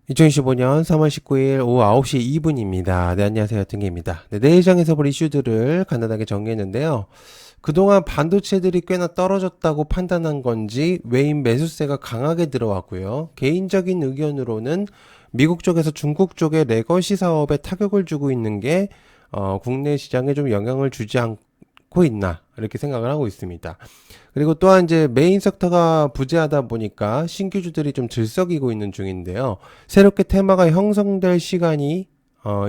2025년 3월 19일 오후 9시 2분입니다. 네, 안녕하세요. 등기입니다. 네, 내일 장에서 볼 이슈들을 간단하게 정리했는데요. 그동안 반도체들이 꽤나 떨어졌다고 판단한 건지 외인 매수세가 강하게 들어왔고요. 개인적인 의견으로는 미국 쪽에서 중국 쪽의 레거시 사업에 타격을 주고 있는 게 국내 시장에 좀 영향을 주지 않고 있나 이렇게 생각을 하고 있습니다. 그리고 또한 이제 메인 섹터가 부재하다 보니까 신규주들이 좀 들썩이고 있는 중인데요. 새롭게 테마가 형성될 시간이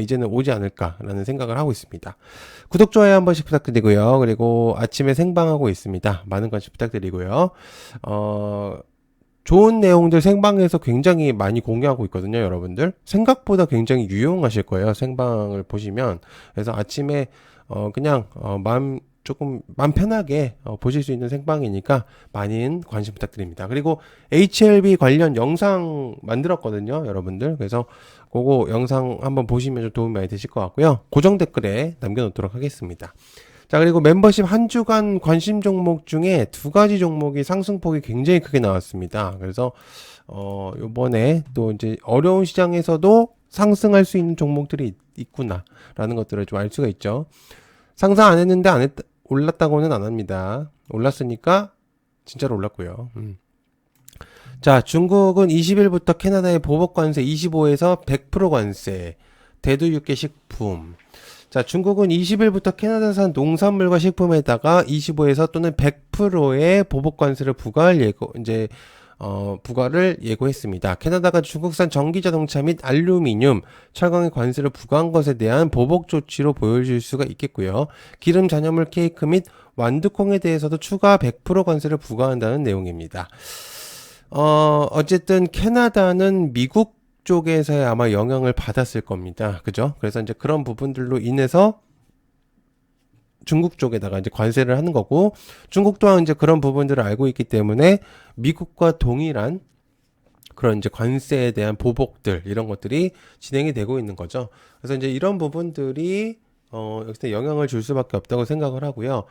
이제는 오지 않을까라는 생각을 하고 있습니다. 구독, 좋아요 한 번씩 부탁드리고요. 그리고 아침에 생방하고 있습니다. 많은 관심 부탁드리고요. 좋은 내용들 생방에서 굉장히 많이 공유하고 있거든요, 여러분들. 생각보다 굉장히 유용하실 거예요, 생방을 보시면. 그래서 아침에 그냥 마음 편하게 보실 수 있는 생방이니까 많은 관심 부탁드립니다. 그리고 HLB 관련 영상 만들었거든요, 여러분들. 그래서 그거 영상 한번 보시면 좀 도움이 많이 되실 것 같고요. 고정 댓글에 남겨놓도록 하겠습니다. 자, 그리고 멤버십 한 주간 관심 종목 중에 두 가지 종목이 상승폭이 굉장히 크게 나왔습니다. 그래서 요번에 또 이제 어려운 시장에서도 상승할 수 있는 종목들이 있구나라는 것들을 좀 알 수가 있죠. 상승 안 했는데 올랐다고는 안 합니다. 올랐으니까 진짜로 올랐고요. 자, 중국은 20일부터 캐나다의 보복 관세 25에서 100% 관세, 대두 육계 식품. 자, 중국은 20일부터 캐나다산 농산물과 식품에다가 25에서 또는 100%의 보복 관세를 부과를 예고했습니다. 캐나다가 중국산 전기자동차 및 알루미늄, 철강의 관세를 부과한 것에 대한 보복 조치로 보여질 수가 있겠고요. 기름 잔여물 케이크 및 완두콩에 대해서도 추가 100% 관세를 부과한다는 내용입니다. 어쨌든 캐나다는 미국 쪽에서의 아마 영향을 받았을 겁니다. 그죠? 그래서 이제 그런 부분들로 인해서 중국 쪽에다가 이제 관세를 하는 거고, 중국 또한 이제 그런 부분들을 알고 있기 때문에 미국과 동일한 그런 이제 관세에 대한 보복들, 이런 것들이 진행이 되고 있는 거죠. 그래서 이제 이런 부분들이 여기서 영향을 줄 수밖에 없다고 생각을 하고요.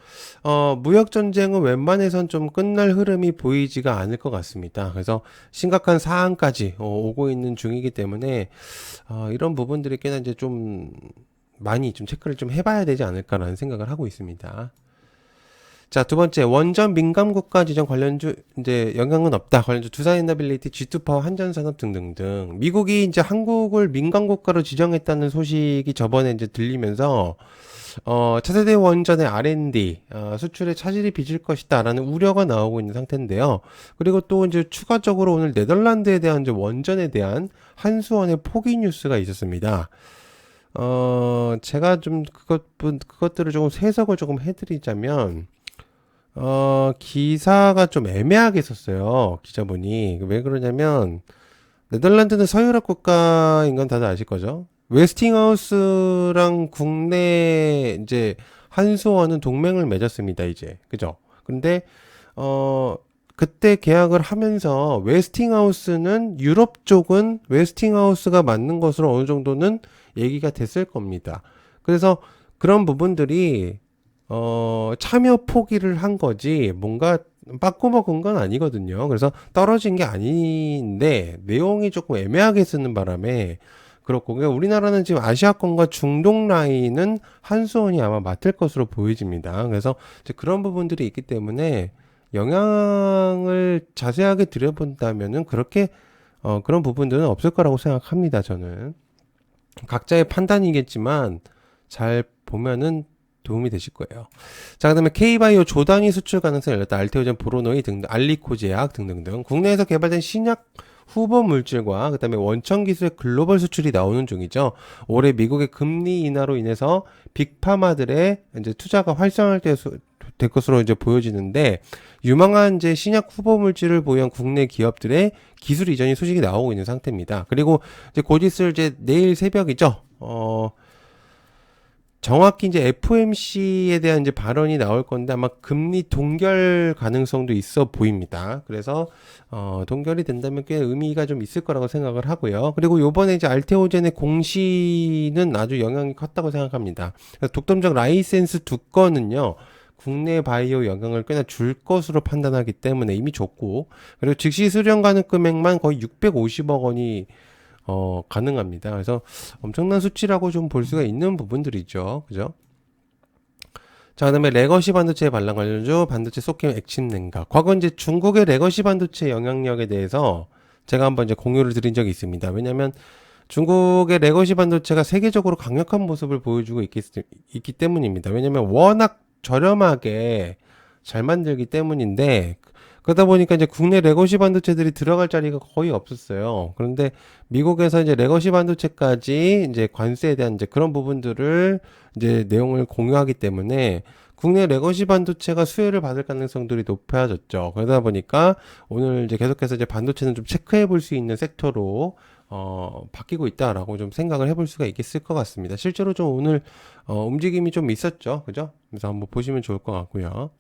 무역 전쟁은 웬만해선 좀 끝날 흐름이 보이지가 않을 것 같습니다. 그래서 심각한 사안까지 오고 있는 중이기 때문에 이런 부분들이 꽤나 이제 좀 많이 좀 체크를 좀 해봐야 되지 않을까라는 생각을 하고 있습니다. 자, 두 번째, 원전 민감 국가 지정 관련주, 이제 영향은 없다. 관련주 두산에너빌리티, G2파워, 한전산업 등등등. 미국이 이제 한국을 민감 국가로 지정했다는 소식이 저번에 이제 들리면서, 차세대 원전의 R&D, 수출에 차질이 빚을 것이다라는 우려가 나오고 있는 상태인데요. 그리고 또 이제 추가적으로 오늘 네덜란드에 대한 이제 원전에 대한 한수원의 포기 뉴스가 있었습니다. 제가 좀 그것들을 조금 해석을 조금 해드리자면, 기사가 좀 애매하게 썼어요. 기자분이. 왜 그러냐면, 네덜란드는 서유럽 국가인 건 다들 아실 거죠? 웨스팅하우스랑 국내 이제 한수원은 동맹을 맺었습니다, 이제. 그죠? 근데, 그때 계약을 하면서 웨스팅하우스는 유럽 쪽은 웨스팅하우스가 맞는 것으로 어느 정도는 얘기가 됐을 겁니다. 그래서 그런 부분들이 참여 포기를 한 거지, 뭔가 빠꾸 먹은 건 아니거든요. 그래서 떨어진 게 아닌데, 내용이 조금 애매하게 쓰는 바람에, 그렇고, 그러니까 우리나라는 지금 아시아권과 중동 라인은 한수원이 아마 맡을 것으로 보여집니다. 그래서 이제 그런 부분들이 있기 때문에, 영향을 자세하게 들여본다면은, 그렇게, 그런 부분들은 없을 거라고 생각합니다, 저는. 각자의 판단이겠지만, 잘 보면은 도움이 되실 거예요. 자, 그다음에 K바이오 조단위 수출 가능성이 열렸다. 알테오젠, 보로노이 등등, 알리코제약 등등등. 국내에서 개발된 신약 후보 물질과 그다음에 원천 기술의 글로벌 수출이 나오는 중이죠. 올해 미국의 금리 인하로 인해서 빅파마들의 이제 투자가 활성화될 될 것으로 이제 보여지는데, 유망한 이제 신약 후보 물질을 보유한 국내 기업들의 기술 이전이 소식이 나오고 있는 상태입니다. 그리고 이제 곧 있을 이제 내일 새벽이죠. 정확히 이제 FOMC에 대한 이제 발언이 나올 건데, 아마 금리 동결 가능성도 있어 보입니다. 그래서 동결이 된다면 꽤 의미가 좀 있을 거라고 생각을 하고요. 그리고 요번에 이제 알테오젠의 공시는 아주 영향이 컸다고 생각합니다. 독점적 라이센스 두 건은요, 국내 바이오 영향을 꽤나 줄 것으로 판단하기 때문에 이미 줬고, 그리고 즉시 수령 가능 금액만 거의 650억 원이 가능합니다. 그래서 엄청난 수치라고 좀 볼 수가 있는 부분들이죠. 그죠? 자, 그다음에 레거시 반도체 반란 관련주 반도체 쏙김 액침 냉각. 과거 이제 중국의 레거시 반도체 영향력에 대해서 제가 한번 이제 공유를 드린 적이 있습니다. 왜냐하면 중국의 레거시 반도체가 세계적으로 강력한 모습을 보여주고 있기 때문입니다. 왜냐하면 워낙 저렴하게 잘 만들기 때문인데, 그러다 보니까 이제 국내 레거시 반도체들이 들어갈 자리가 거의 없었어요. 그런데 미국에서 이제 레거시 반도체까지 이제 관세에 대한 이제 그런 부분들을 이제 내용을 공유하기 때문에 국내 레거시 반도체가 수혜를 받을 가능성들이 높아졌죠. 그러다 보니까 오늘 이제 계속해서 이제 반도체는 좀 체크해 볼 수 있는 섹터로 바뀌고 있다라고 좀 생각을 해볼 수가 있겠을 것 같습니다. 실제로 좀 오늘 움직임이 좀 있었죠. 그죠? 그래서 한번 보시면 좋을 것 같고요.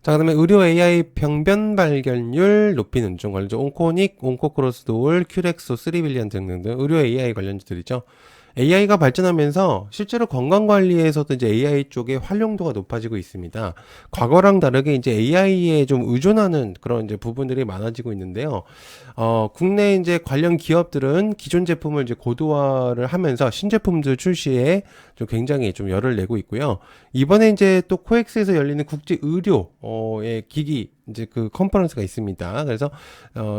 자, 그다음에 의료 AI 병변 발견율 높이는 중 관련주 온코닉, 온코크로스도울, 큐렉소, 3빌리언 등등등 의료 AI 관련주들이죠. AI가 발전하면서 실제로 건강관리에서도 이제 AI 쪽의 활용도가 높아지고 있습니다. 과거랑 다르게 이제 AI에 좀 의존하는 그런 이제 부분들이 많아지고 있는데요. 국내 이제 관련 기업들은 기존 제품을 이제 고도화를 하면서 신제품들 출시에 좀 굉장히 좀 열을 내고 있고요. 이번에 이제 또 코엑스에서 열리는 국제 의료의 기기 이제 그 컨퍼런스가 있습니다. 그래서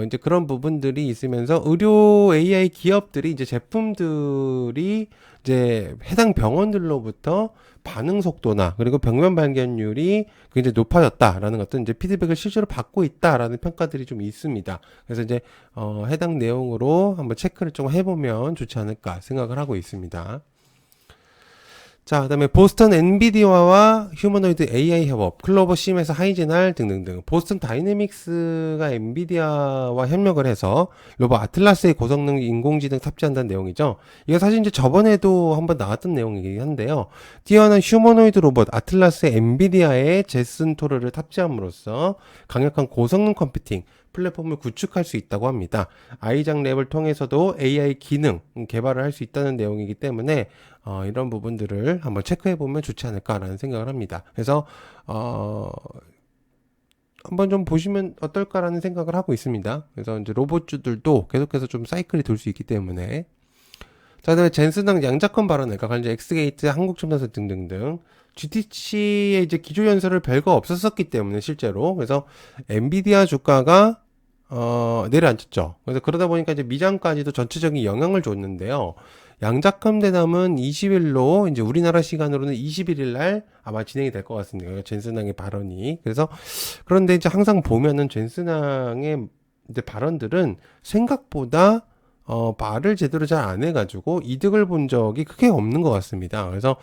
이제 그런 부분들이 있으면서 의료 AI 기업들이 이제 제품들이 이제 해당 병원들로부터 반응 속도나 그리고 병변 발견율이 굉장히 높아졌다라는 것들 이제 피드백을 실제로 받고 있다라는 평가들이 좀 있습니다. 그래서 이제 해당 내용으로 한번 체크를 좀 해보면 좋지 않을까 생각을 하고 있습니다. 자, 그다음에 보스턴 엔비디아와 휴머노이드 AI 협업, 클로버 시메스 하이제날 등등등. 보스턴 다이내믹스가 엔비디아와 협력을 해서 로봇 아틀라스의 고성능 인공지능 탑재한다는 내용이죠. 이거 사실 이제 저번에도 한번 나왔던 내용이긴 한데요. 뛰어난 휴머노이드 로봇 아틀라스의 엔비디아의 제슨 토르를 탑재함으로써 강력한 고성능 컴퓨팅 플랫폼을 구축할 수 있다고 합니다. 아이작 랩을 통해서도 AI 기능 개발을 할 수 있다는 내용이기 때문에 이런 부분들을 한번 체크해 보면 좋지 않을까라는 생각을 합니다. 그래서 한번 좀 보시면 어떨까라는 생각을 하고 있습니다. 그래서 이제 로봇주들도 계속해서 좀 사이클이 돌 수 있기 때문에. 자, 그다음에 젠슨당 양자권 발언을까 관련 엑스게이트, 한국첨단서 등등등. GTC의 이제 기조 연설을 별거 없었었기 때문에 실제로 그래서 엔비디아 주가가 내려앉았죠. 그래서 그러다 보니까 이제 미장까지도 전체적인 영향을 줬는데요. 양자컴 대담은 20일로 이제 우리나라 시간으로는 21일 날 아마 진행이 될 것 같습니다. 젠슨항의 발언이. 그래서 그런데 이제 항상 보면은 젠슨항의 이제 발언들은 생각보다 말을 제대로 잘 안 해가지고 이득을 본 적이 크게 없는 것 같습니다. 그래서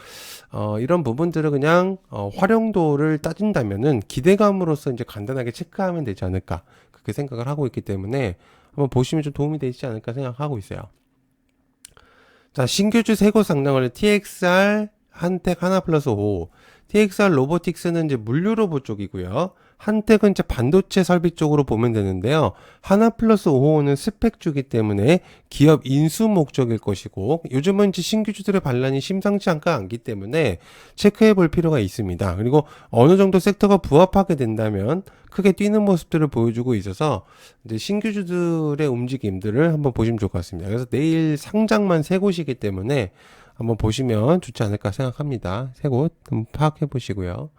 이런 부분들을 그냥 활용도를 따진다면은 기대감으로서 이제 간단하게 체크하면 되지 않을까 그렇게 생각을 하고 있기 때문에 한번 보시면 좀 도움이 되지 않을까 생각하고 있어요. 자, 신규주 세고 상장을 TXR 한택 하나 플러스 5. TXR 로보틱스는 이제 물류 로봇 쪽이고요. 한택은 이제 반도체 설비 쪽으로 보면 되는데요. 하나 플러스 5호는 스펙 주기 때문에 기업 인수 목적일 것이고, 요즘은 이제 신규주들의 반란이 심상치 않기 때문에 체크해 볼 필요가 있습니다. 그리고 어느 정도 섹터가 부합하게 된다면 크게 뛰는 모습들을 보여주고 있어서 이제 신규주들의 움직임들을 한번 보시면 좋을 것 같습니다. 그래서 내일 상장만 세 곳이기 때문에 한번 보시면 좋지 않을까 생각합니다. 세 곳 한번 파악해 보시고요.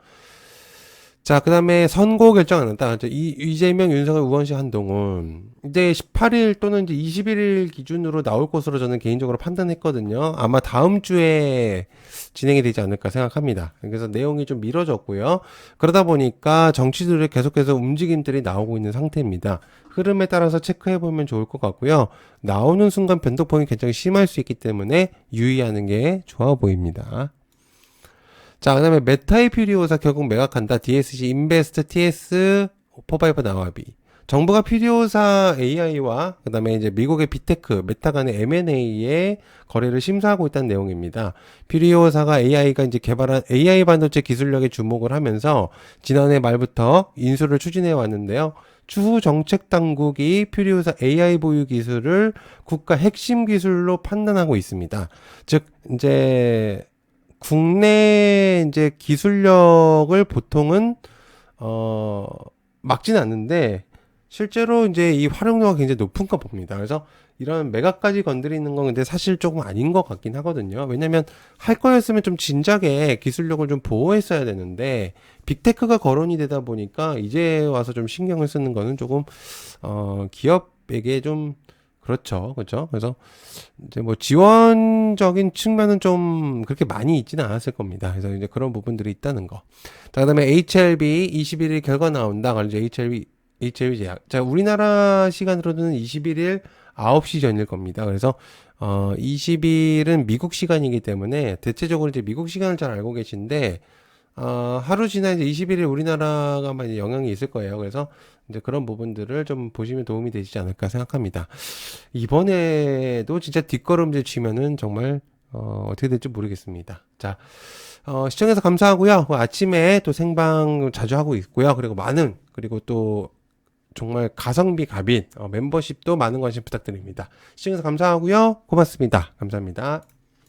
자, 그 다음에 선고 결정 안 했다. 이재명, 윤석열, 우원식, 한동훈. 이제 18일 또는 이제 21일 기준으로 나올 것으로 저는 개인적으로 판단했거든요. 아마 다음 주에 진행이 되지 않을까 생각합니다. 그래서 내용이 좀 미뤄졌고요. 그러다 보니까 정치들의 계속해서 움직임들이 나오고 있는 상태입니다. 흐름에 따라서 체크해보면 좋을 것 같고요. 나오는 순간 변동폭이 굉장히 심할 수 있기 때문에 유의하는 게 좋아 보입니다. 자, 그 다음에 메타의 퓨리오사 결국 매각한다. DSC 인베스트 TS 포바이버 나와비. 정부가 퓨리오사 AI와 그 다음에 이제 미국의 빅테크 메타 간의 M&A의 거래를 심사하고 있다는 내용입니다. 퓨리오사가 AI가 이제 개발한 AI 반도체 기술력에 주목을 하면서 지난해 말부터 인수를 추진해 왔는데요. 추후 정책 당국이 퓨리오사 AI 보유 기술을 국가 핵심 기술로 판단하고 있습니다. 즉 이제 국내 이제 기술력을 보통은 막지는 않는데 실제로 이제 이 활용도가 굉장히 높은가 봅니다. 그래서 이런 매각까지 건드리는 건 근데 사실 조금 아닌 것 같긴 하거든요. 왜냐면 할 거였으면 좀 진작에 기술력을 좀 보호했어야 되는데 빅테크가 거론이 되다 보니까 이제 와서 좀 신경을 쓰는 거는 조금 기업에게 좀 그렇죠. 그렇죠. 그래서 이제 뭐 지원적인 측면은 좀 그렇게 많이 있지는 않았을 겁니다. 그래서 이제 그런 부분들이 있다는 거. 자, 그다음에 HLB 21일 결과 나온다. 그래서 HLB 제약. 자, 우리나라 시간으로는 21일 9시 전일 겁니다. 그래서 20일은 미국 시간이기 때문에 대체적으로 이제 미국 시간을 잘 알고 계신데 하루 지나 이제 21일 우리나라가 이제 영향이 있을 거예요. 그래서 이제 그런 부분들을 좀 보시면 도움이 되시지 않을까 생각합니다. 이번에도 진짜 뒷걸음질 치면은 정말 어떻게 될지 모르겠습니다. 자, 시청해서 감사하고요. 아침에 또 생방 자주 하고 있고요. 그리고 또 정말 가성비 갑인 멤버십도 많은 관심 부탁드립니다. 시청해서 감사하고요. 고맙습니다. 감사합니다.